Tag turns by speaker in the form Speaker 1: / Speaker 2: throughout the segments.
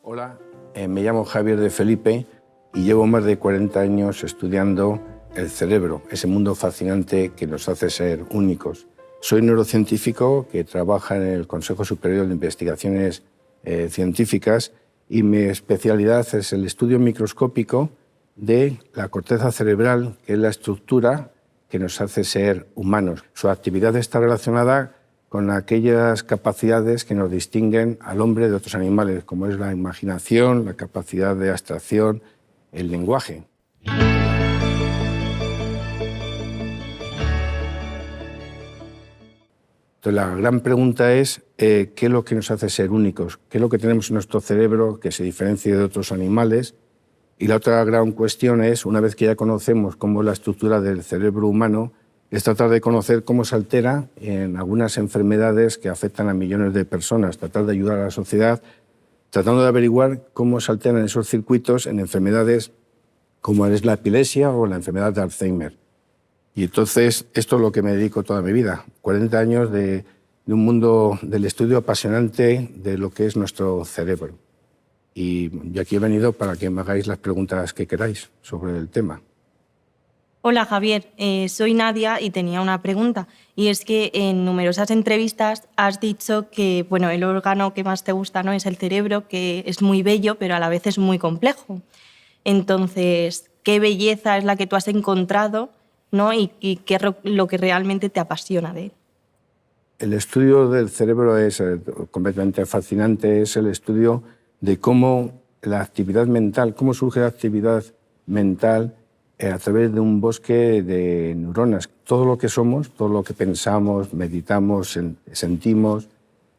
Speaker 1: Hola, me llamo Javier de Felipe y llevo más de 40 años estudiando el cerebro, ese mundo fascinante que nos hace ser únicos. Soy neurocientífico que trabaja en el Consejo Superior de Investigaciones Científicas y mi especialidad es el estudio microscópico de la corteza cerebral, que es la estructura que nos hace ser humanos. Su actividad está relacionada con aquellas capacidades que nos distinguen al hombre de otros animales, como es la imaginación, la capacidad de abstracción, el lenguaje. Entonces, la gran pregunta es qué es lo que nos hace ser únicos, qué es lo que tenemos en nuestro cerebro que se diferencia de otros animales. Y la otra gran cuestión es, una vez que ya conocemos cómo es la estructura del cerebro humano, es tratar de conocer cómo se altera en algunas enfermedades que afectan a millones de personas, tratar de ayudar a la sociedad, tratando de averiguar cómo se alteran esos circuitos en enfermedades como es la epilepsia o la enfermedad de Alzheimer. Y entonces esto es lo que me dedico toda mi vida, 40 años de un mundo del estudio apasionante de lo que es nuestro cerebro. Y yo aquí he venido para que me hagáis las preguntas que queráis sobre el tema.
Speaker 2: Hola Javier, soy Nadia y tenía una pregunta. Y es que en numerosas entrevistas has dicho que el órgano que más te gusta, ¿no?, es el cerebro, que es muy bello, pero a la vez es muy complejo. Entonces, ¿qué belleza es la que tú has encontrado, ¿no?, y qué es lo que realmente te apasiona de él?
Speaker 1: El estudio del cerebro es completamente fascinante, es el estudio de cómo la actividad mental, cómo surge la actividad mental a través de un bosque de neuronas. Todo lo que somos, todo lo que pensamos, meditamos, sentimos,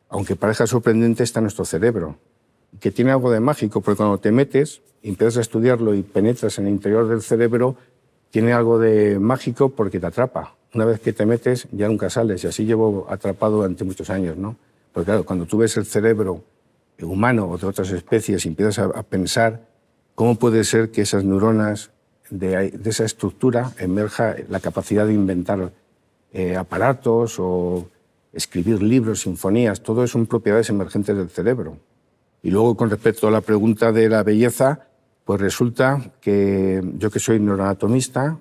Speaker 1: aunque parezca sorprendente, está en nuestro cerebro, que tiene algo de mágico, porque cuando te metes y empiezas a estudiarlo y penetras en el interior del cerebro, tiene algo de mágico porque te atrapa. Una vez que te metes, ya nunca sales, y así llevo atrapado durante muchos años, ¿no? Porque claro, cuando tú ves el cerebro humano o de otras especies y empiezas a pensar cómo puede ser que esas neuronas de esa estructura emerja la capacidad de inventar aparatos o escribir libros, sinfonías, todo eso son propiedades emergentes del cerebro. Y luego, con respecto a la pregunta de la belleza, pues resulta que yo, que soy neuroanatomista,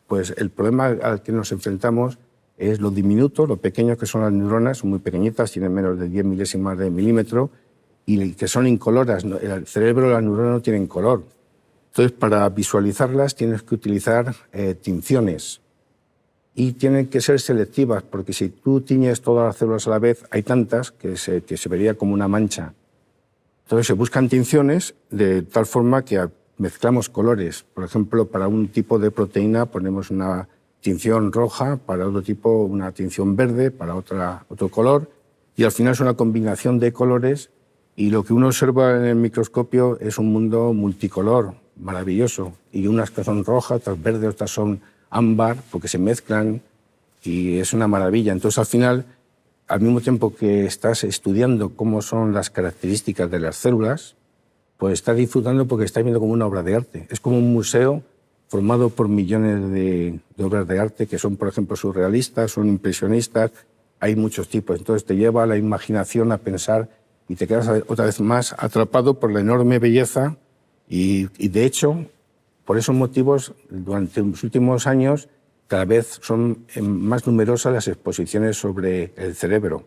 Speaker 1: pues el problema al que nos enfrentamos es lo diminuto, lo pequeño que son las neuronas, son muy pequeñitas, tienen menos de 10 milésimas de milímetro, y que son incoloras. El cerebro, las neuronas no tienen color. Entonces, para visualizarlas tienes que utilizar tinciones. Y tienen que ser selectivas, porque si tú tiñes todas las células a la vez, hay tantas que se vería como una mancha. Entonces se buscan tinciones de tal forma que mezclamos colores. Por ejemplo, para un tipo de proteína ponemos una tinción roja, para otro tipo una tinción verde, para otro color, y al final es una combinación de colores, y lo que uno observa en el microscopio es un mundo multicolor, maravilloso, y unas que son rojas, otras verdes, otras son ámbar, porque se mezclan, y es una maravilla. Entonces, al final, al mismo tiempo que estás estudiando cómo son las características de las células, pues estás disfrutando porque estás viendo como una obra de arte. Es como un museo formado por millones de obras de arte que son, por ejemplo, surrealistas, son impresionistas, hay muchos tipos. Entonces te lleva a la imaginación a pensar y te quedas otra vez más atrapado por la enorme belleza y de hecho, por esos motivos, durante los últimos años, cada vez son más numerosas las exposiciones sobre el cerebro.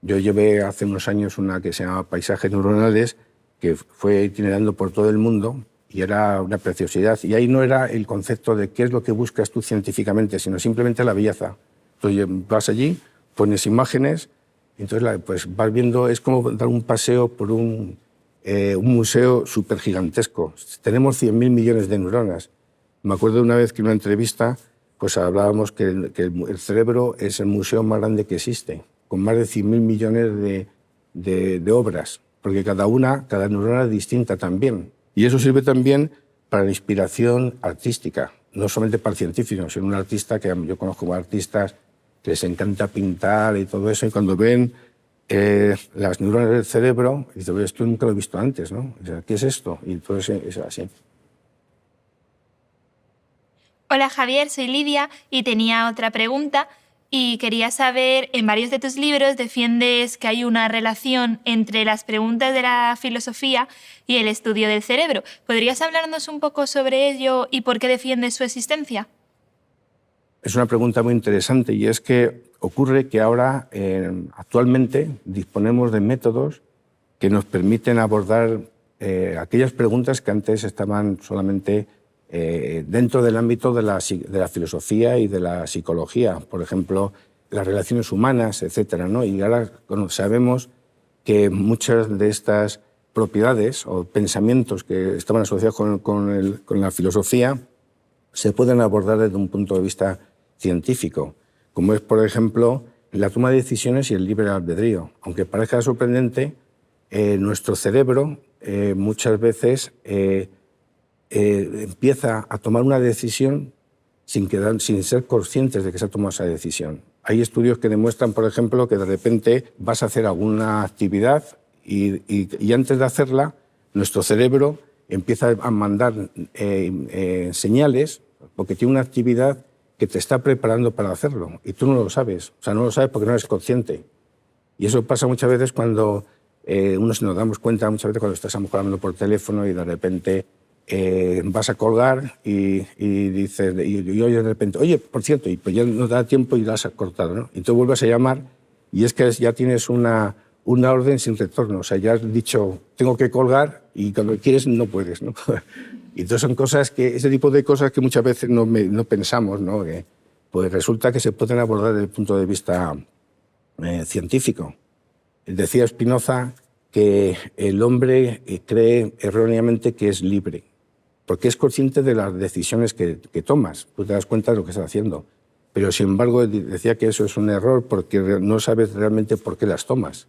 Speaker 1: Yo llevé hace unos años una que se llama Paisajes Neuronales, que fue itinerando por todo el mundo y era una preciosidad. Y ahí no era el concepto de qué es lo que buscas tú científicamente, sino simplemente la belleza. Entonces vas allí, pones imágenes, y entonces pues vas viendo, es como dar un paseo por un museo súper gigantesco. Tenemos 100.000 millones de neuronas. Me acuerdo de una vez que en una entrevista pues hablábamos que el cerebro es el museo más grande que existe, con más de 100.000 millones de obras, porque cada neurona es distinta también. Y eso sirve también para la inspiración artística, no solamente para el científico, sino un artista que yo conozco artistas que les encanta pintar y todo eso, y cuando ven las neuronas del cerebro, dicen, esto nunca lo he visto antes, ¿no? O sea, ¿qué es esto? Y entonces es así.
Speaker 3: Hola Javier, soy Lidia y tenía otra pregunta. y quería saber, en varios de tus libros defiendes que hay una relación entre las preguntas de la filosofía y el estudio del cerebro. ¿Podrías hablarnos un poco sobre ello y por qué defiendes su existencia?
Speaker 1: Es una pregunta muy interesante y es que ocurre que ahora, actualmente, disponemos de métodos que nos permiten abordar aquellas preguntas que antes estaban solamente dentro del ámbito de la filosofía y de la psicología, por ejemplo, las relaciones humanas, etcétera, ¿no? Y ahora sabemos que muchas de estas propiedades o pensamientos que estaban asociados con la filosofía se pueden abordar desde un punto de vista científico, como es, por ejemplo, la toma de decisiones y el libre albedrío. Aunque parezca sorprendente, nuestro cerebro muchas veces empieza a tomar una decisión sin ser conscientes de que se ha tomado esa decisión. Hay estudios que demuestran, por ejemplo, que de repente vas a hacer alguna actividad y antes de hacerla, nuestro cerebro empieza a mandar señales porque tiene una actividad que te está preparando para hacerlo y tú no lo sabes. O sea, no lo sabes porque no eres consciente. Y eso pasa muchas veces cuando nos damos cuenta, muchas veces cuando estás a lo mejor hablando por teléfono y de repente vas a colgar y dices, y oyes de repente, oye, por cierto, y pues ya no da tiempo y la has cortado, ¿no? Y tú vuelves a llamar y es que ya tienes una orden sin retorno. O sea, ya has dicho, tengo que colgar y cuando quieres no puedes, ¿no? Y entonces son cosas ese tipo de cosas que muchas veces no pensamos, ¿no? Que, pues resulta que se pueden abordar desde el punto de vista científico. Decía Spinoza que el hombre cree erróneamente que es libre, porque es consciente de las decisiones que tomas. Tú te das cuenta de lo que estás haciendo. Pero, sin embargo, decía que eso es un error porque no sabes realmente por qué las tomas.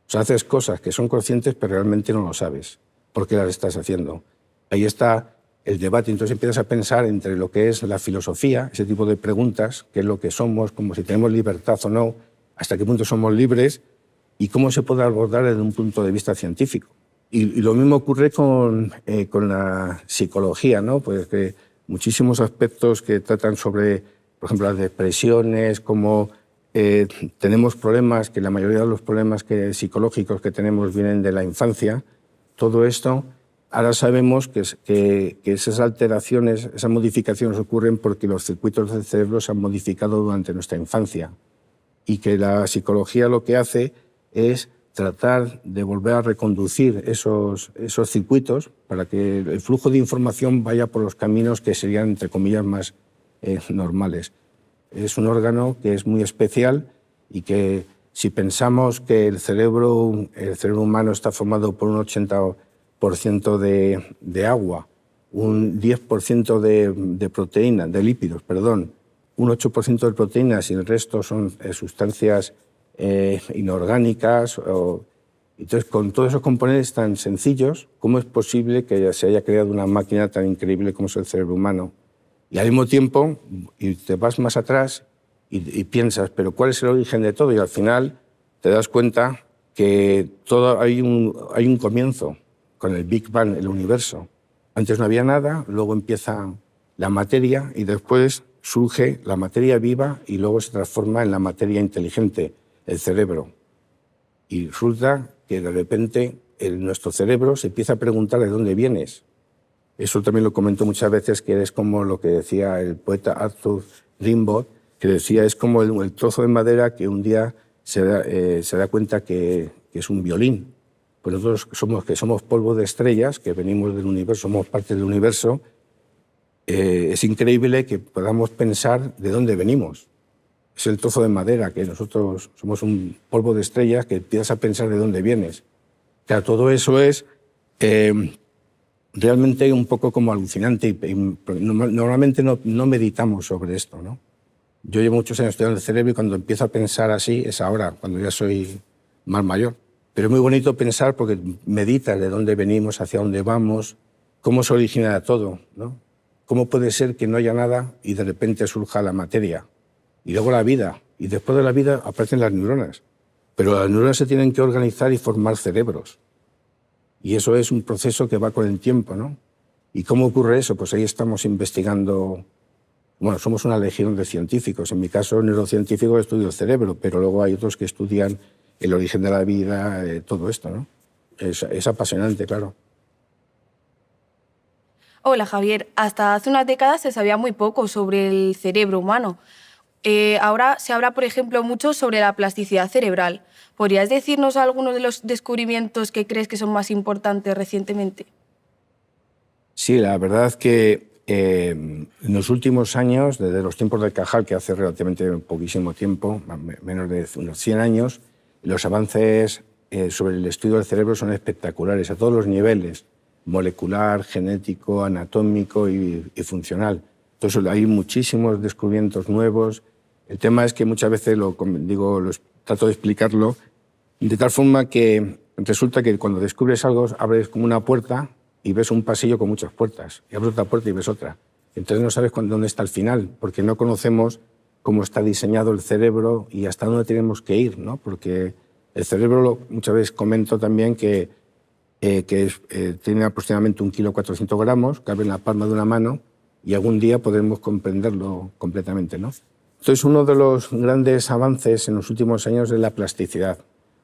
Speaker 1: O sea, haces cosas que son conscientes, pero realmente no lo sabes por qué las estás haciendo. Ahí está el debate. Entonces empiezas a pensar entre lo que es la filosofía, ese tipo de preguntas, qué es lo que somos, como si tenemos libertad o no, hasta qué punto somos libres y cómo se puede abordar desde un punto de vista científico. Y lo mismo ocurre con la psicología, ¿no? Pues que muchísimos aspectos que tratan sobre, por ejemplo, las depresiones, cómo tenemos problemas, que la mayoría de los problemas psicológicos que tenemos vienen de la infancia. Todo esto, ahora sabemos que esas alteraciones, esas modificaciones ocurren porque los circuitos del cerebro se han modificado durante nuestra infancia y que la psicología lo que hace es tratar de volver a reconducir esos circuitos para que el flujo de información vaya por los caminos que serían, entre comillas, más normales. Es un órgano que es muy especial y que si pensamos que el cerebro humano está formado por un 80% de agua, un 10% de proteína, de lípidos, perdón, un 8% de proteínas y el resto son sustancias inorgánicas. Entonces, con todos esos componentes tan sencillos, ¿cómo es posible que se haya creado una máquina tan increíble como es el cerebro humano? Y al mismo tiempo, y te vas más atrás y piensas, ¿pero cuál es el origen de todo? Y al final te das cuenta que hay un comienzo con el Big Bang, el universo. Antes no había nada, luego empieza la materia y después surge la materia viva y luego se transforma en la materia inteligente, el cerebro. Y resulta que de repente nuestro cerebro se empieza a preguntar de dónde vienes. Eso también lo comento muchas veces, que es como lo que decía el poeta Arthur Rimbaud, que decía, es como el trozo de madera que un día se da cuenta que es un violín. Pues nosotros somos polvo de estrellas, que venimos del universo, somos parte del universo. Es increíble que podamos pensar de dónde venimos. Es el trozo de madera, que nosotros somos un polvo de estrellas, que empiezas a pensar de dónde vienes. Claro, todo eso es realmente un poco como alucinante. Normalmente no meditamos sobre esto, ¿no? Yo llevo muchos años estudiando el cerebro y cuando empiezo a pensar así es ahora, cuando ya soy más mayor. Pero es muy bonito pensar porque meditas de dónde venimos, hacia dónde vamos, cómo se origina todo, ¿no? ¿Cómo puede ser que no haya nada y de repente surja la materia? Y luego la vida. Y después de la vida aparecen las neuronas. Pero las neuronas se tienen que organizar y formar cerebros. Y eso es un proceso que va con el tiempo, ¿no? ¿Y cómo ocurre eso? Pues ahí estamos investigando Bueno, somos una legión de científicos. En mi caso, neurocientífico, estudio el cerebro, pero luego hay otros que estudian el origen de la vida, todo esto, ¿no? Es apasionante, claro.
Speaker 4: Hola Javier, hasta hace unas décadas se sabía muy poco sobre el cerebro humano. Ahora se habla, por ejemplo, mucho sobre la plasticidad cerebral. ¿Podrías decirnos algunos de los descubrimientos que crees que son más importantes recientemente?
Speaker 1: Sí, la verdad que en los últimos años, desde los tiempos de Cajal, que hace relativamente poquísimo tiempo, menos de unos 100 años, los avances sobre el estudio del cerebro son espectaculares a todos los niveles, molecular, genético, anatómico y funcional. Entonces hay muchísimos descubrimientos nuevos. El tema es que muchas veces trato de explicarlo de tal forma que resulta que cuando descubres algo abres como una puerta y ves un pasillo con muchas puertas, y abres otra puerta y ves otra. Entonces no sabes dónde está el final, porque no conocemos cómo está diseñado el cerebro y hasta dónde tenemos que ir, ¿no? Porque el cerebro, muchas veces comento también que tiene aproximadamente 1,4 kg, cabe en la palma de una mano y algún día podremos comprenderlo completamente, ¿no? Entonces, uno de los grandes avances en los últimos años es la plasticidad,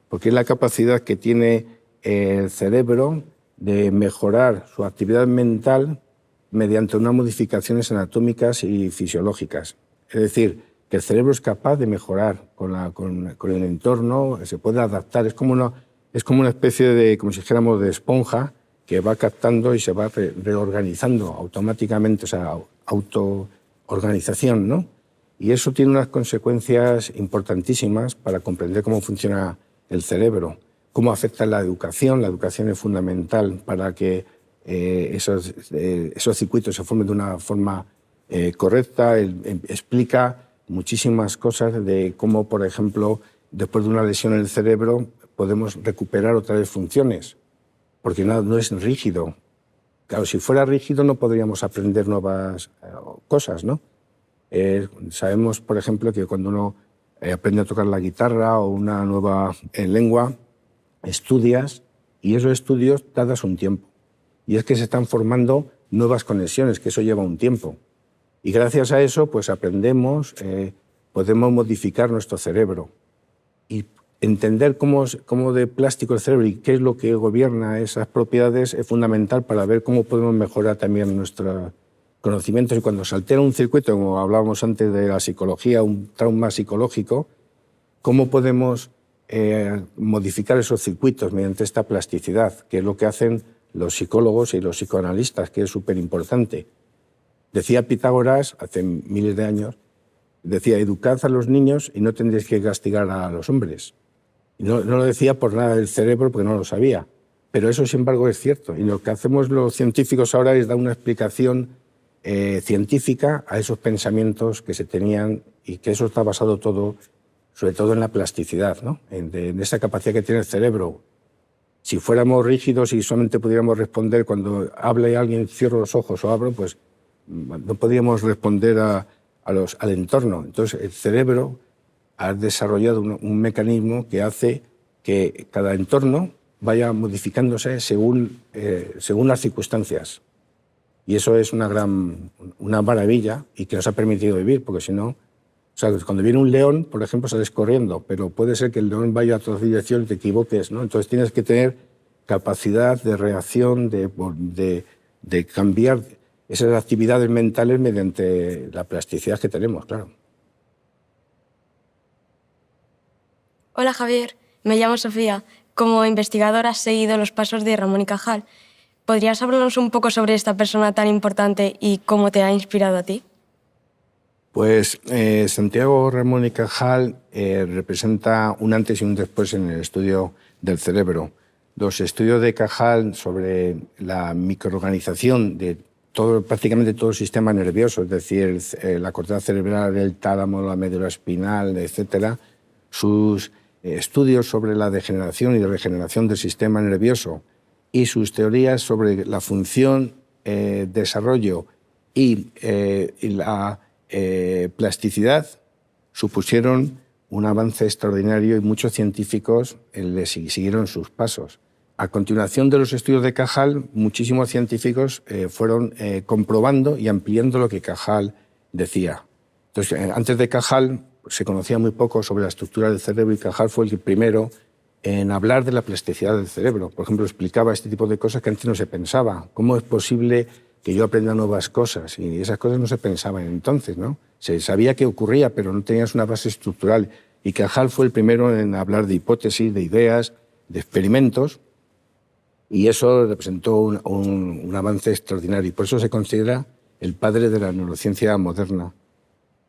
Speaker 1: porque es la capacidad que tiene el cerebro de mejorar su actividad mental mediante unas modificaciones anatómicas y fisiológicas. Es decir, que el cerebro es capaz de mejorar con el entorno, se puede adaptar, es como una especie de, como si dijéramos, de esponja que va captando y se va reorganizando automáticamente, o sea, autoorganización, ¿no? Y eso tiene unas consecuencias importantísimas para comprender cómo funciona el cerebro, cómo afecta la educación. La educación es fundamental para que esos circuitos se formen de una forma correcta. Explica muchísimas cosas de cómo, por ejemplo, después de una lesión en el cerebro podemos recuperar otra vez funciones, porque no es rígido. Claro, si fuera rígido no podríamos aprender nuevas cosas, ¿no? Sabemos, por ejemplo, que cuando uno aprende a tocar la guitarra o una nueva lengua, estudias y esos estudios tardas un tiempo. Y es que se están formando nuevas conexiones, que eso lleva un tiempo. Y gracias a eso, pues aprendemos, podemos modificar nuestro cerebro. Y entender cómo de plástico el cerebro y qué es lo que gobierna esas propiedades es fundamental para ver cómo podemos mejorar también nuestros conocimientos. Y cuando se altera un circuito, como hablábamos antes de la psicología, un trauma psicológico, cómo podemos modificar esos circuitos mediante esta plasticidad, que es lo que hacen los psicólogos y los psicoanalistas, que es súper importante. Decía Pitágoras, hace miles de años, decía, educad a los niños y no tendréis que castigar a los hombres. Y no lo decía por nada del cerebro, porque no lo sabía. Pero eso, sin embargo, es cierto. Y lo que hacemos los científicos ahora es dar una explicación científica a esos pensamientos que se tenían y que eso está basado todo, sobre todo en la plasticidad, ¿no? En esa capacidad que tiene el cerebro. Si fuéramos rígidos y solamente pudiéramos responder cuando habla alguien, cierro los ojos o abro, pues no podríamos responder al entorno. Entonces, el cerebro ha desarrollado un mecanismo que hace que cada entorno vaya modificándose según las circunstancias. Y eso es una maravilla y que nos ha permitido vivir, porque si no, o sea, cuando viene un león, por ejemplo, sales corriendo, pero puede ser que el león vaya a otra dirección y te equivoques, ¿no? Entonces tienes que tener capacidad de reacción, de cambiar esas actividades mentales mediante la plasticidad que tenemos, claro.
Speaker 5: Hola Javier, me llamo Sofía. Como investigadora has seguido los pasos de Ramón y Cajal. ¿Podrías hablarnos un poco sobre esta persona tan importante y cómo te ha inspirado a ti?
Speaker 1: Pues Santiago Ramón y Cajal representa un antes y un después en el estudio del cerebro. Los estudios de Cajal sobre la microorganización de prácticamente todo el sistema nervioso, es decir, la corteza cerebral, el tálamo, la médula espinal, etc., sus estudios sobre la degeneración y regeneración del sistema nervioso y sus teorías sobre la función, desarrollo y la plasticidad supusieron un avance extraordinario y muchos científicos le siguieron sus pasos. A continuación de los estudios de Cajal, muchísimos científicos fueron comprobando y ampliando lo que Cajal decía. Entonces, antes de Cajal se conocía muy poco sobre la estructura del cerebro y Cajal fue el primero en hablar de la plasticidad del cerebro. Por ejemplo, explicaba este tipo de cosas que antes no se pensaba. ¿Cómo es posible que yo aprenda nuevas cosas? Y esas cosas no se pensaban entonces, ¿no? Se sabía que ocurría, pero no tenías una base estructural. Y Cajal fue el primero en hablar de hipótesis, de ideas, de experimentos, y eso representó un avance extraordinario. Y por eso se considera el padre de la neurociencia moderna.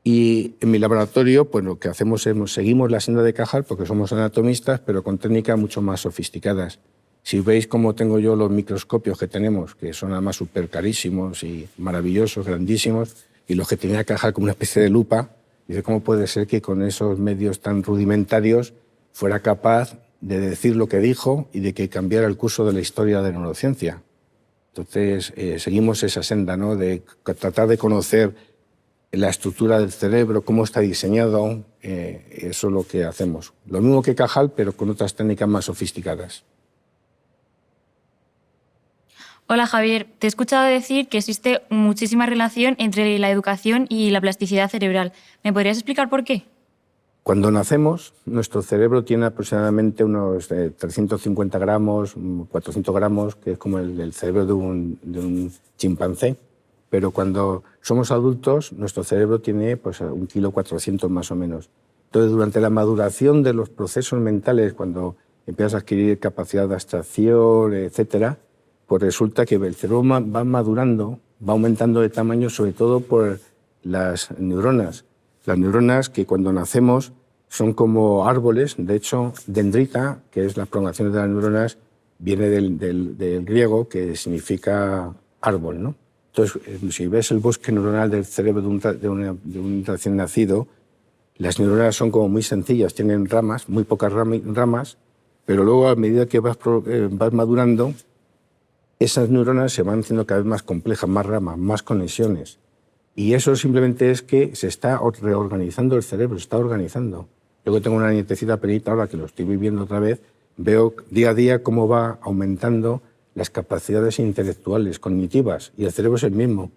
Speaker 1: Y en mi laboratorio, pues lo que hacemos es seguimos la senda de Cajal, porque somos anatomistas, pero con técnicas mucho más sofisticadas. Si veis cómo tengo yo los microscopios que tenemos, que son además súper carísimos y maravillosos, grandísimos, y los que tenía Cajal como una especie de lupa, dice, ¿cómo puede ser que con esos medios tan rudimentarios fuera capaz de decir lo que dijo y de que cambiara el curso de la historia de la neurociencia? Entonces, seguimos esa senda, ¿no?, de tratar de conocer la estructura del cerebro, cómo está diseñado, eso es lo que hacemos. Lo mismo que Cajal, pero con otras técnicas más sofisticadas.
Speaker 6: Hola Javier, te he escuchado decir que existe muchísima relación entre la educación y la plasticidad cerebral. ¿Me podrías explicar por qué?
Speaker 1: Cuando nacemos, nuestro cerebro tiene aproximadamente unos 350 gramos, 400 gramos, que es como el cerebro de un chimpancé. Pero cuando somos adultos, nuestro cerebro tiene pues, 1,4 kg más o menos. Entonces, durante la maduración de los procesos mentales, cuando empiezas a adquirir capacidad de abstracción, etcétera, pues resulta que el cerebro va madurando, va aumentando de tamaño, sobre todo por las neuronas. Las neuronas que cuando nacemos son como árboles. De hecho, dendrita, que es la prolongación de las neuronas, viene del griego, que significa árbol, ¿no? Entonces, si ves el bosque neuronal del cerebro de un recién nacido, las neuronas son como muy sencillas, tienen ramas, muy pocas ramas, pero luego a medida que vas madurando, esas neuronas se van haciendo cada vez más complejas, más ramas, más conexiones. Y eso simplemente es que se está reorganizando el cerebro, se está organizando. Luego tengo una nietecita pequeñita, ahora que lo estoy viviendo otra vez, veo día a día cómo va aumentando las capacidades intelectuales, cognitivas, y el cerebro es el mismo.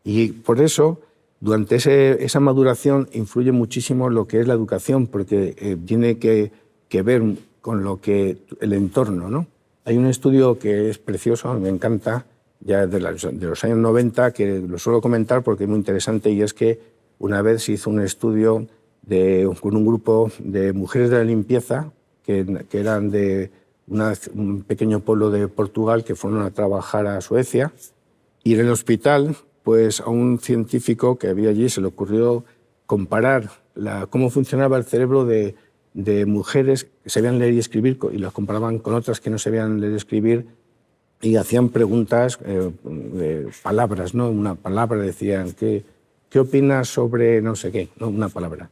Speaker 1: Y por eso, durante esa maduración, influye muchísimo lo que es la educación, porque tiene que ver con lo que el entorno, ¿no? Hay un estudio que es precioso, me encanta, ya de los años 90, que lo suelo comentar porque es muy interesante, y es que una vez se hizo un estudio con un grupo de mujeres de la limpieza que eran de un pequeño pueblo de Portugal, que fueron a trabajar a Suecia, y en el hospital, pues a un científico que había allí se le ocurrió comparar cómo funcionaba el cerebro de mujeres que sabían leer y escribir, y las comparaban con otras que no sabían leer y escribir, y hacían preguntas de palabras, ¿no? Una palabra, decían, ¿qué opinas sobre no sé qué? ¿No? Una palabra.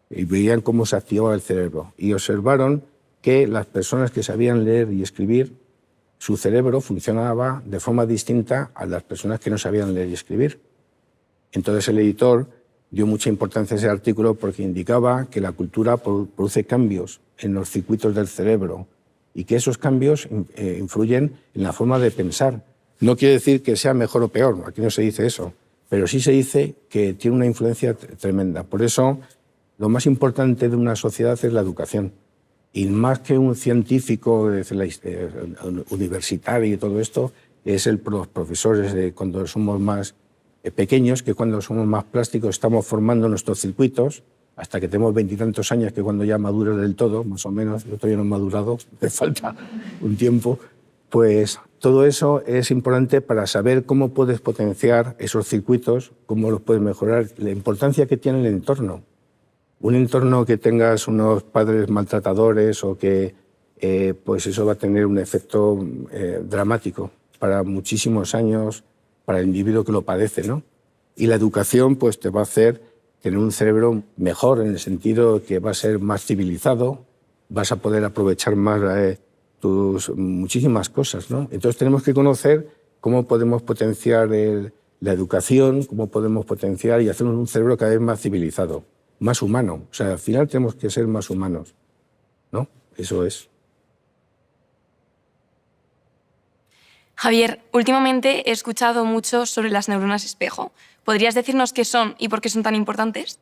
Speaker 1: Y veían cómo se activaba el cerebro. Y observaron que las personas que sabían leer y escribir, su cerebro funcionaba de forma distinta a las personas que no sabían leer y escribir. Entonces el editor dio mucha importancia a ese artículo porque indicaba que la cultura produce cambios en los circuitos del cerebro y que esos cambios influyen en la forma de pensar. No quiere decir que sea mejor o peor, aquí no se dice eso, pero sí se dice que tiene una influencia tremenda. Por eso, lo más importante de una sociedad es la educación. Y más que un científico universitario y todo esto, es los profesores de cuando somos más pequeños, que cuando somos más plásticos estamos formando nuestros circuitos, hasta que tenemos 20 y tantos años, que cuando ya maduras del todo, más o menos, yo todavía no he madurado, me falta un tiempo, pues todo eso es importante para saber cómo puedes potenciar esos circuitos, cómo los puedes mejorar, la importancia que tiene el entorno. Un entorno que tengas unos padres maltratadores o que pues eso va a tener un efecto dramático para muchísimos años, para el individuo que lo padece, ¿no? Y la educación pues te va a hacer tener un cerebro mejor, en el sentido que va a ser más civilizado, vas a poder aprovechar más muchísimas cosas, ¿no? Entonces tenemos que conocer cómo podemos potenciar la educación, cómo podemos potenciar y hacer un cerebro cada vez más civilizado, más humano. O sea, al final tenemos que ser más humanos, ¿no? Eso es.
Speaker 7: Javier, últimamente he escuchado mucho sobre las neuronas espejo. ¿Podrías decirnos qué son y por qué son tan importantes?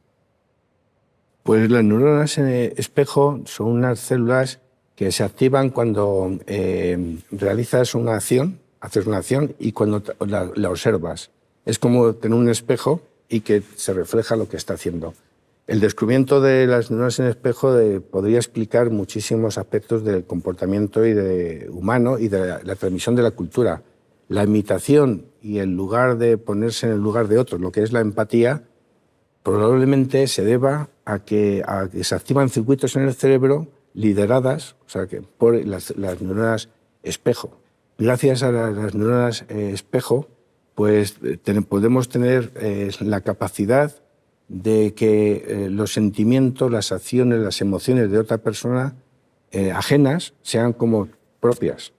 Speaker 1: Pues las neuronas espejo son unas células que se activan cuando realizas una acción, haces una acción y cuando la observas. Es como tener un espejo y que se refleja lo que está haciendo. El descubrimiento de las neuronas en espejo podría explicar muchísimos aspectos del comportamiento humano y de la transmisión de la cultura. La imitación y el lugar de ponerse en el lugar de otros, lo que es la empatía, probablemente se deba a que se activan circuitos en el cerebro lideradas, o sea, por las neuronas espejo. Gracias a las neuronas espejo, pues podemos tener la capacidad de que los sentimientos, las acciones, las emociones de otra persona ajenas sean como propias.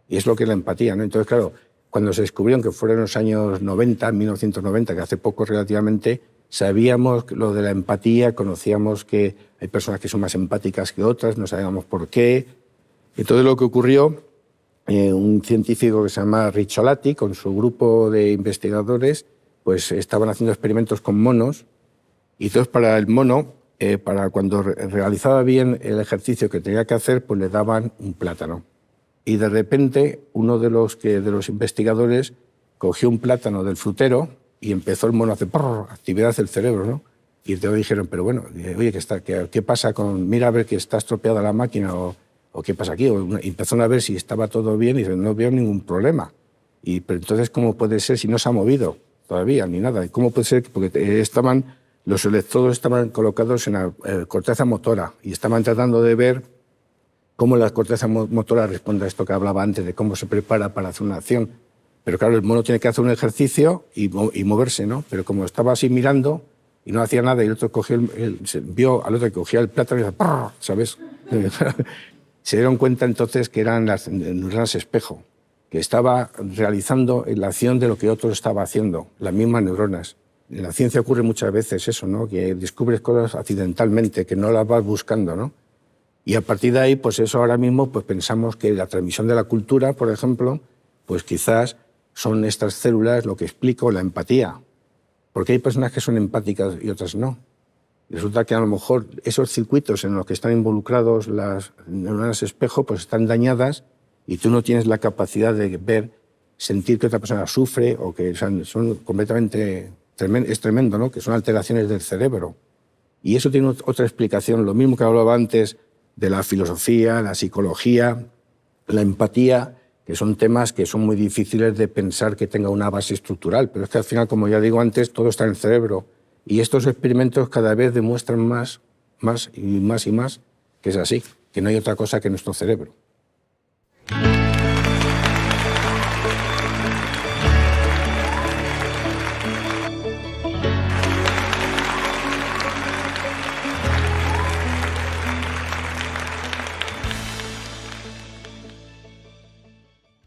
Speaker 1: Y es lo que es la empatía, ¿no? Entonces, claro, cuando se descubrieron que fueron en los años 90, 1990, que hace poco relativamente, sabíamos lo de la empatía, conocíamos que hay personas que son más empáticas que otras, no sabíamos por qué. Entonces lo que ocurrió, un científico que se llama Ricciolati, con su grupo de investigadores, pues estaban haciendo experimentos con monos, y entonces para el mono, para cuando realizaba bien el ejercicio que tenía que hacer, pues le daban un plátano. Y de repente uno de los investigadores cogió un plátano del frutero y empezó el mono a hacer actividad del cerebro, ¿no? Y entonces dijeron, pero bueno, oye, ¿qué pasa con...? Mira a ver que está estropeada la máquina o qué pasa aquí. Y empezaron a ver si estaba todo bien y dicen, no veo ningún problema. Pero entonces, ¿cómo puede ser si no se ha movido todavía ni nada? ¿Cómo puede ser? Porque los electrodos estaban colocados en la corteza motora y estaban tratando de ver cómo la corteza motora responde a esto que hablaba antes, de cómo se prepara para hacer una acción. Pero claro, el mono tiene que hacer un ejercicio y moverse, ¿no? Pero como estaba así mirando y no hacía nada, y el otro vio al otro que cogía el plátano y decía, ¿sabes? Se dieron cuenta entonces que eran las neuronas espejo, que estaba realizando la acción de lo que otro estaba haciendo, las mismas neuronas. En la ciencia ocurre muchas veces eso, ¿no? Que descubres cosas accidentalmente, que no las vas buscando, ¿no? Y a partir de ahí, pues eso ahora mismo pues pensamos que la transmisión de la cultura, por ejemplo, pues quizás son estas células lo que explico, la empatía. Porque hay personas que son empáticas y otras no. Y resulta que a lo mejor esos circuitos en los que están involucrados las neuronas espejo pues están dañadas y tú no tienes la capacidad de ver, sentir que otra persona sufre o que son completamente... Es tremendo, ¿no? Que son alteraciones del cerebro. Y eso tiene otra explicación, lo mismo que hablaba antes de la filosofía, la psicología, la empatía, que son temas que son muy difíciles de pensar que tenga una base estructural. Pero es que al final, como ya digo antes, todo está en el cerebro. Y estos experimentos cada vez demuestran más que es así, que no hay otra cosa que nuestro cerebro.